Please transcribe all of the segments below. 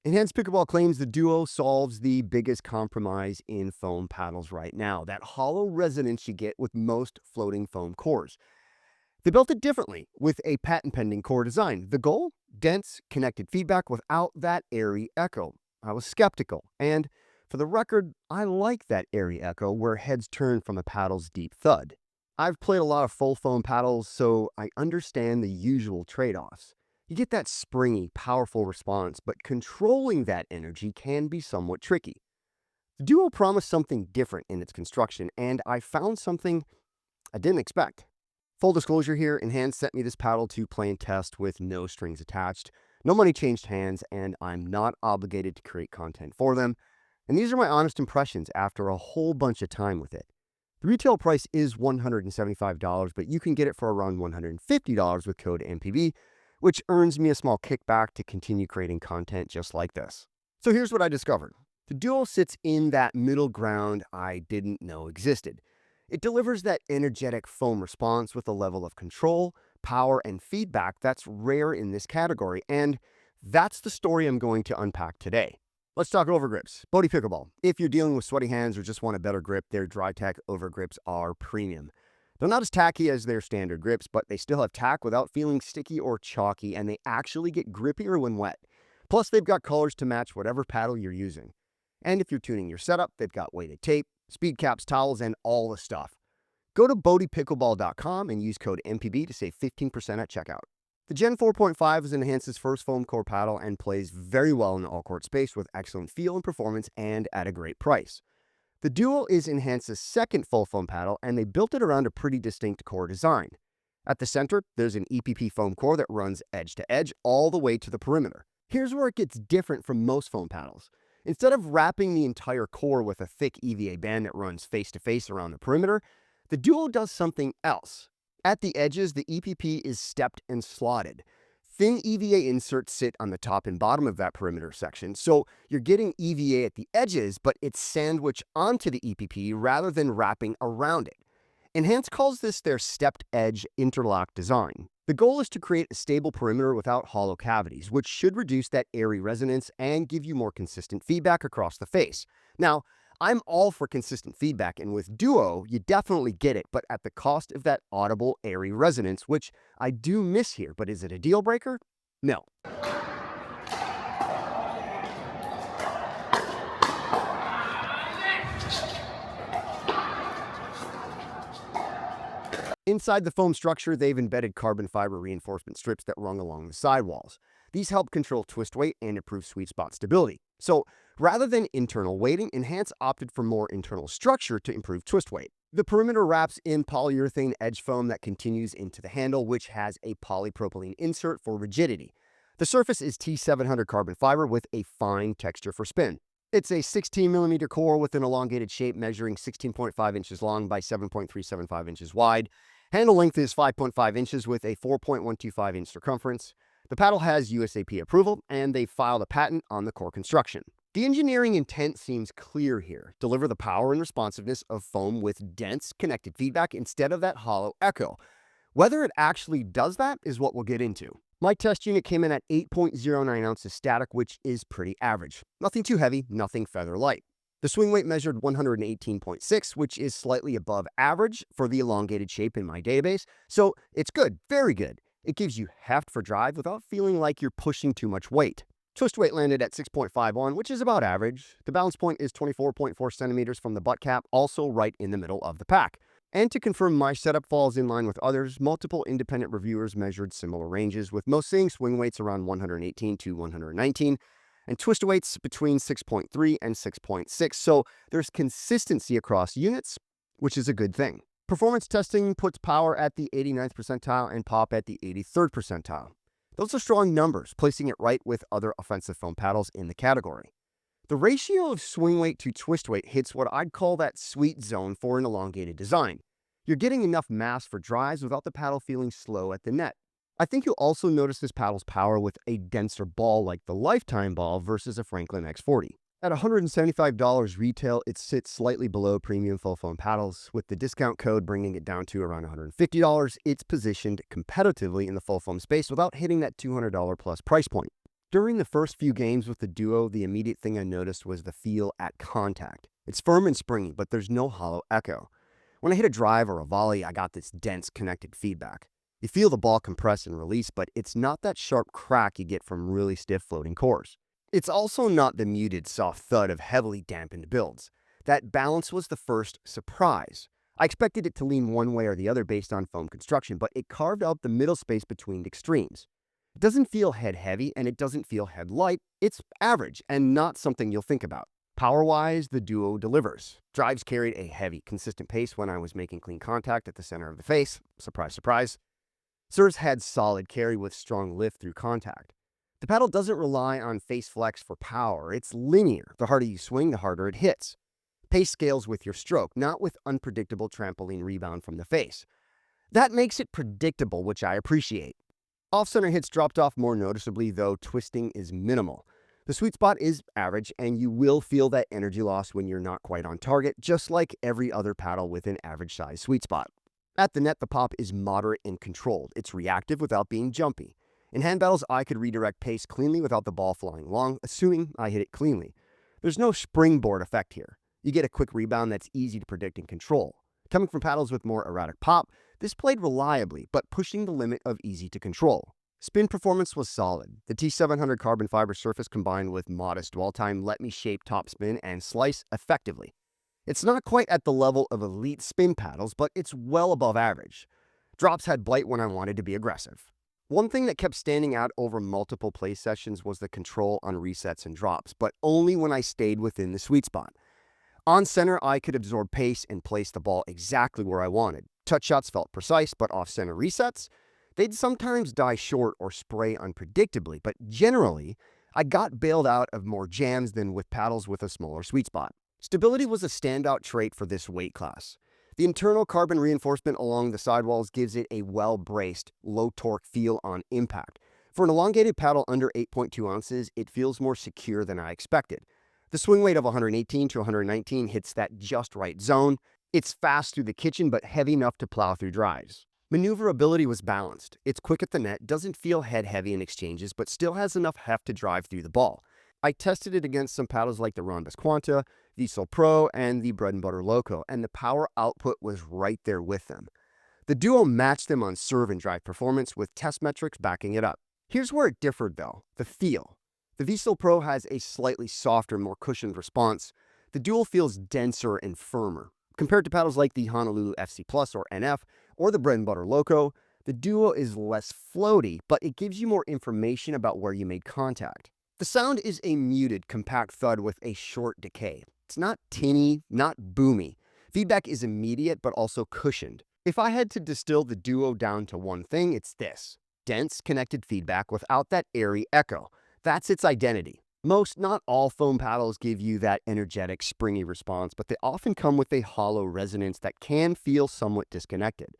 Enhanced Pickleball claims the Duo solves the biggest compromise in foam paddles right now, that hollow resonance you get with most floating foam cores. They built it differently with a patent pending core design. The goal? Dense, connected feedback without that airy echo. I was skeptical, and for the record, I like that airy echo where heads turn from a paddle's deep thud. I've played a lot of full foam paddles, so I understand the usual trade offs. You get that springy, powerful response, but controlling that energy can be somewhat tricky. The Duo promised something different in its construction, and I found something I didn't expect. Full disclosure here, Enhance sent me this paddle to play and test with no strings attached. No money changed hands, and I'm not obligated to create content for them. And these are my honest impressions after a whole bunch of time with it. The retail price is $175, but you can get it for around $150 with code MPB, which earns me a small kickback to continue creating content just like this. So here's what I discovered. The Duo sits in that middle ground I didn't know existed. It delivers that energetic foam response with a level of control, power, and feedback that's rare in this category, and that's the story I'm going to unpack today. Let's talk overgrips. Bodhi Pickleball. If you're dealing with sweaty hands or just want a better grip, their dry tack overgrips are premium. They're not as tacky as their standard grips, but they still have tack without feeling sticky or chalky, and they actually get grippier when wet. Plus, they've got colors to match whatever paddle you're using. And if you're tuning your setup, they've got weighted tape, speed caps, towels, and all the stuff. Go to bodhipickleball.com and use code MPB to save 15% at checkout. The Gen 4.5 is Enhance's first foam core paddle and plays very well in the all-court space with excellent feel and performance and at a great price. The Duo is Enhance's second full foam paddle, and they built it around a pretty distinct core design. At the center, there's an EPP foam core that runs edge to edge all the way to the perimeter. Here's where it gets different from most foam paddles. Instead of wrapping the entire core with a thick EVA band that runs face to face around the perimeter, the Duo does something else. At the edges, the EPP is stepped and slotted. Thin EVA inserts sit on the top and bottom of that perimeter section, so you're getting EVA at the edges, but it's sandwiched onto the EPP rather than wrapping around it. Enhance calls this their stepped edge interlock design. The goal is to create a stable perimeter without hollow cavities, which should reduce that airy resonance and give you more consistent feedback across the face. Now, I'm all for consistent feedback, and with Duo, you definitely get it, but at the cost of that audible, airy resonance, which I do miss here. But is it a deal breaker? No. Inside the foam structure, they've embedded carbon fiber reinforcement strips that run along the sidewalls. These help control twist weight and improve sweet spot stability. So, rather than internal weighting, Enhance opted for more internal structure to improve twist weight. The perimeter wraps in polyurethane edge foam that continues into the handle, which has a polypropylene insert for rigidity. The surface is T700 carbon fiber with a fine texture for spin. It's a 16mm core with an elongated shape measuring 16.5 inches long by 7.375 inches wide. Handle length is 5.5 inches with a 4.125-inch circumference. The paddle has USAP approval, and they filed a patent on the core construction. The engineering intent seems clear here. Deliver the power and responsiveness of foam with dense, connected feedback instead of that hollow echo. Whether it actually does that is what we'll get into. My test unit came in at 8.09 ounces static, which is pretty average. Nothing too heavy, nothing feather light. The swing weight measured 118.6, which is slightly above average for the elongated shape in my database, so it's good, very good. It gives you heft for drive without feeling like you're pushing too much weight. Twist weight landed at 6.51, which is about average. The balance point is 24.4 centimeters from the butt cap, also right in the middle of the pack. And to confirm my setup falls in line with others, multiple independent reviewers measured similar ranges, with most seeing swing weights around 118 to 119, and twist weights between 6.3 and 6.6, so there's consistency across units, which is a good thing. Performance testing puts power at the 89th percentile and pop at the 83rd percentile. Those are strong numbers, placing it right with other offensive foam paddles in the category. The ratio of swing weight to twist weight hits what I'd call that sweet zone for an elongated design. You're getting enough mass for drives without the paddle feeling slow at the net. I think you'll also notice this paddle's power with a denser ball like the Lifetime ball versus a Franklin X40. At $175 retail, it sits slightly below premium full foam paddles. With the discount code bringing it down to around $150, it's positioned competitively in the full foam space without hitting that $200 plus price point. During the first few games with the Duo, the immediate thing I noticed was the feel at contact. It's firm and springy, but there's no hollow echo. When I hit a drive or a volley, I got this dense connected feedback. You feel the ball compress and release, but it's not that sharp crack you get from really stiff floating cores. It's also not the muted, soft thud of heavily dampened builds. That balance was the first surprise. I expected it to lean one way or the other based on foam construction, but it carved out the middle space between extremes. It doesn't feel head heavy and it doesn't feel head light. It's average and not something you'll think about. Power-wise, the Duo delivers. Drives carried a heavy, consistent pace when I was making clean contact at the center of the face. Surprise, surprise. Serves had solid carry with strong lift through contact. The paddle doesn't rely on face flex for power. It's linear. The harder you swing, the harder it hits. Pace scales with your stroke, not with unpredictable trampoline rebound from the face. That makes it predictable, which I appreciate. Off-center hits dropped off more noticeably, though twisting is minimal. The sweet spot is average, and you will feel that energy loss when you're not quite on target, just like every other paddle with an average-size sweet spot. At the net, the pop is moderate and controlled. It's reactive without being jumpy. In hand battles, I could redirect pace cleanly without the ball flying long, assuming I hit it cleanly. There's no springboard effect here. You get a quick rebound that's easy to predict and control. Coming from paddles with more erratic pop, this played reliably, but pushing the limit of easy to control. Spin performance was solid. The T700 carbon fiber surface combined with modest dwell time let me shape topspin and slice effectively. It's not quite at the level of elite spin paddles, but it's well above average. Drops had bite when I wanted to be aggressive. One thing that kept standing out over multiple play sessions was the control on resets and drops, but only when I stayed within the sweet spot. On center, I could absorb pace and place the ball exactly where I wanted. Touch shots felt precise, but off-center resets, they'd sometimes die short or spray unpredictably, but generally, I got bailed out of more jams than with paddles with a smaller sweet spot. Stability was a standout trait for this weight class. The internal carbon reinforcement along the sidewalls gives it a well-braced, low-torque feel on impact. For an elongated paddle under 8.2 ounces, it feels more secure than I expected. The swing weight of 118 to 119 hits that just right zone. It's fast through the kitchen, but heavy enough to plow through drives. Maneuverability was balanced. It's quick at the net, doesn't feel head-heavy in exchanges, but still has enough heft to drive through the ball. I tested it against some paddles like the Rhombus Quanta, Diesel Pro, and the Bread and Butter Loco, and the power output was right there with them. The Duo matched them on serve and drive performance with test metrics backing it up. Here's where it differed though, the feel. The Diesel Pro has a slightly softer, more cushioned response. The Duo feels denser and firmer. Compared to paddles like the Honolulu FC Plus or NF, or the Bread and Butter Loco, the Duo is less floaty, but it gives you more information about where you made contact. The sound is a muted, compact thud with a short decay. It's not tinny, not boomy. Feedback is immediate, but also cushioned. If I had to distill the Duo down to one thing, it's this: dense, connected feedback without that airy echo. That's its identity. Most, not all foam paddles give you that energetic, springy response, but they often come with a hollow resonance that can feel somewhat disconnected.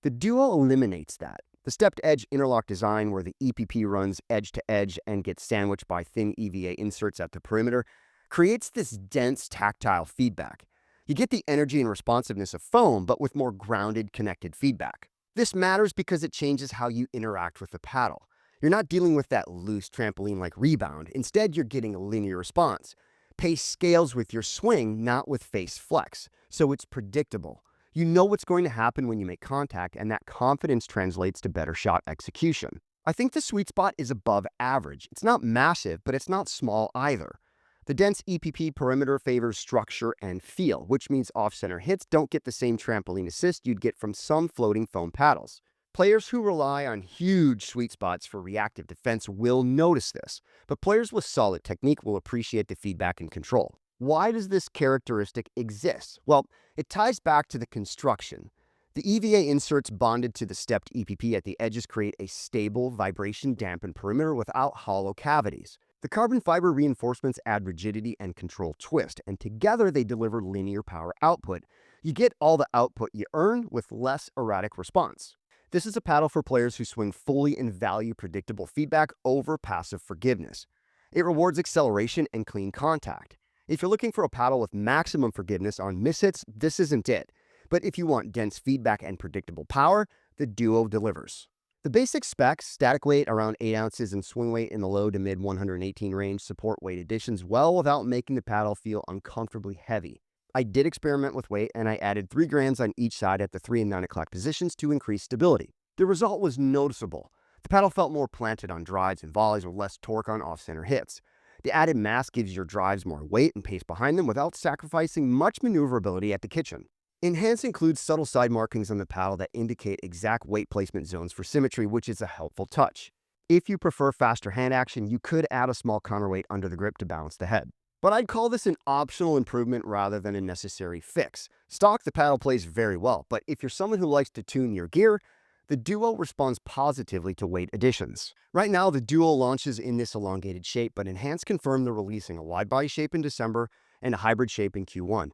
The Duo eliminates that. The stepped edge interlock design, where the EPP runs edge to edge and gets sandwiched by thin EVA inserts at the perimeter, creates this dense tactile feedback. You get the energy and responsiveness of foam, but with more grounded, connected feedback. This matters because it changes how you interact with the paddle. You're not dealing with that loose trampoline-like rebound. Instead, you're getting a linear response. Pace scales with your swing, not with face flex, so it's predictable. You know what's going to happen when you make contact, and that confidence translates to better shot execution. I think the sweet spot is above average. It's not massive, but it's not small either. The dense EPP perimeter favors structure and feel, which means off-center hits don't get the same trampoline assist you'd get from some floating foam paddles. Players who rely on huge sweet spots for reactive defense will notice this, but players with solid technique will appreciate the feedback and control. Why does this characteristic exist? Well, it ties back to the construction. The EVA inserts bonded to the stepped EPP at the edges create a stable, vibration-dampened perimeter without hollow cavities. The carbon fiber reinforcements add rigidity and control twist, and together they deliver linear power output. You get all the output you earn with less erratic response. This is a paddle for players who swing fully and value predictable feedback over passive forgiveness. It rewards acceleration and clean contact. If you're looking for a paddle with maximum forgiveness on mishits, this isn't it. But if you want dense feedback and predictable power, the Duo delivers. The basic specs, static weight around 8 ounces and swing weight in the low to mid 118 range, support weight additions well without making the paddle feel uncomfortably heavy. I did experiment with weight and I added 3 grams on each side at the 3 and 9 o'clock positions to increase stability. The result was noticeable. The paddle felt more planted on drives and volleys with less torque on off-center hits. The added mass gives your drives more weight and pace behind them without sacrificing much maneuverability at the kitchen. Enhance includes subtle side markings on the paddle that indicate exact weight placement zones for symmetry, which is a helpful touch. If you prefer faster hand action, you could add a small counterweight under the grip to balance the head. But I'd call this an optional improvement rather than a necessary fix. Stock, the paddle plays very well, but if you're someone who likes to tune your gear, the Duo responds positively to weight additions. Right now, the Duo launches in this elongated shape, but Enhance confirmed they're releasing a Widebody shape in December and a hybrid shape in Q1.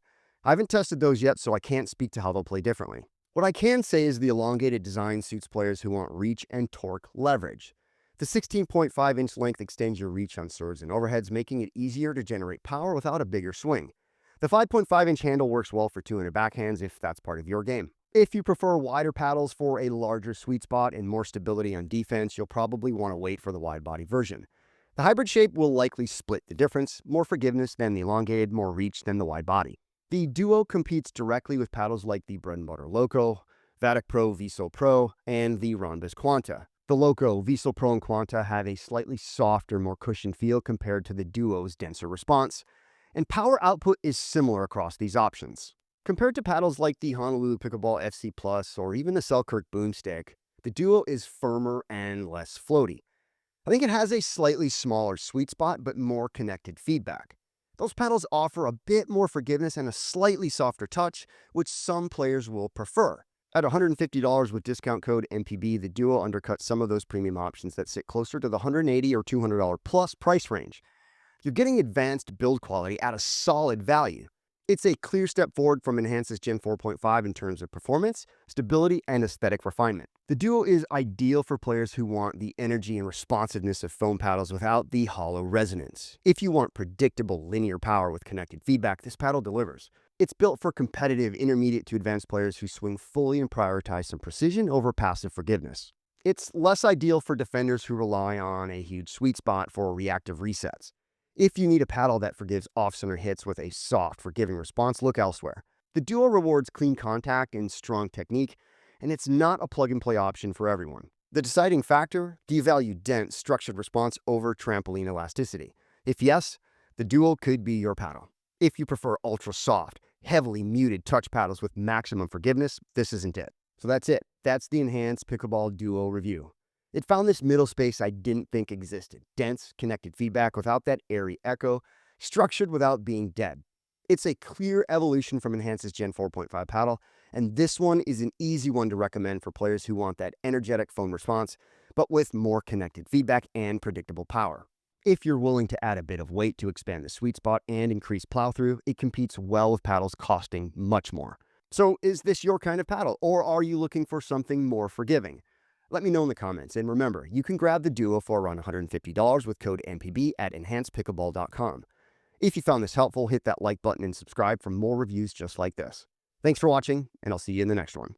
I haven't tested those yet, so I can't speak to how they'll play differently. What I can say is the elongated design suits players who want reach and torque leverage. The 16.5-inch length extends your reach on serves and overheads, making it easier to generate power without a bigger swing. The 5.5-inch handle works well for two-handed backhands if that's part of your game. If you prefer wider paddles for a larger sweet spot and more stability on defense, you'll probably want to wait for the wide-body version. The hybrid shape will likely split the difference, more forgiveness than the elongated, more reach than the wide body. The Duo competes directly with paddles like the Bread and Butter Loco, Vatic Pro Viso Pro, and the Rhombus Quanta. The Loco, Viso Pro, and Quanta have a slightly softer, more cushioned feel compared to the Duo's denser response, and power output is similar across these options. Compared to paddles like the Honolulu Pickleball FC Plus or even the Selkirk Boomstick, the Duo is firmer and less floaty. I think it has a slightly smaller sweet spot but more connected feedback. Those paddles offer a bit more forgiveness and a slightly softer touch, which some players will prefer. At $150 with discount code MPB, the Duo undercuts some of those premium options that sit closer to the $180 or $200 plus price range. You're getting advanced build quality at a solid value. It's a clear step forward from Enhance's Gen 4.5 in terms of performance, stability, and aesthetic refinement. The Duo is ideal for players who want the energy and responsiveness of foam paddles without the hollow resonance. If you want predictable linear power with connected feedback, this paddle delivers. It's built for competitive intermediate to advanced players who swing fully and prioritize some precision over passive forgiveness. It's less ideal for defenders who rely on a huge sweet spot for reactive resets. If you need a paddle that forgives off-center hits with a soft, forgiving response, look elsewhere. The Duo rewards clean contact and strong technique, and it's not a plug-and-play option for everyone. The deciding factor, do you value dense, structured response over trampoline elasticity? If yes, the Duo could be your paddle. If you prefer ultra-soft, heavily muted touch paddles with maximum forgiveness, this isn't it. So that's it. That's the Enhanced Pickleball Duo review. It found this middle space I didn't think existed. Dense, connected feedback without that airy echo, structured without being dead. It's a clear evolution from Enhance's Gen 4.5 paddle, and this one is an easy one to recommend for players who want that energetic foam response, but with more connected feedback and predictable power. If you're willing to add a bit of weight to expand the sweet spot and increase plow-through, it competes well with paddles costing much more. So is this your kind of paddle, or are you looking for something more forgiving? Let me know in the comments, and remember, you can grab the Duo for around $150 with code MPB at enhancedpickleball.com. If you found this helpful, hit that like button and subscribe for more reviews just like this. Thanks for watching, and I'll see you in the next one.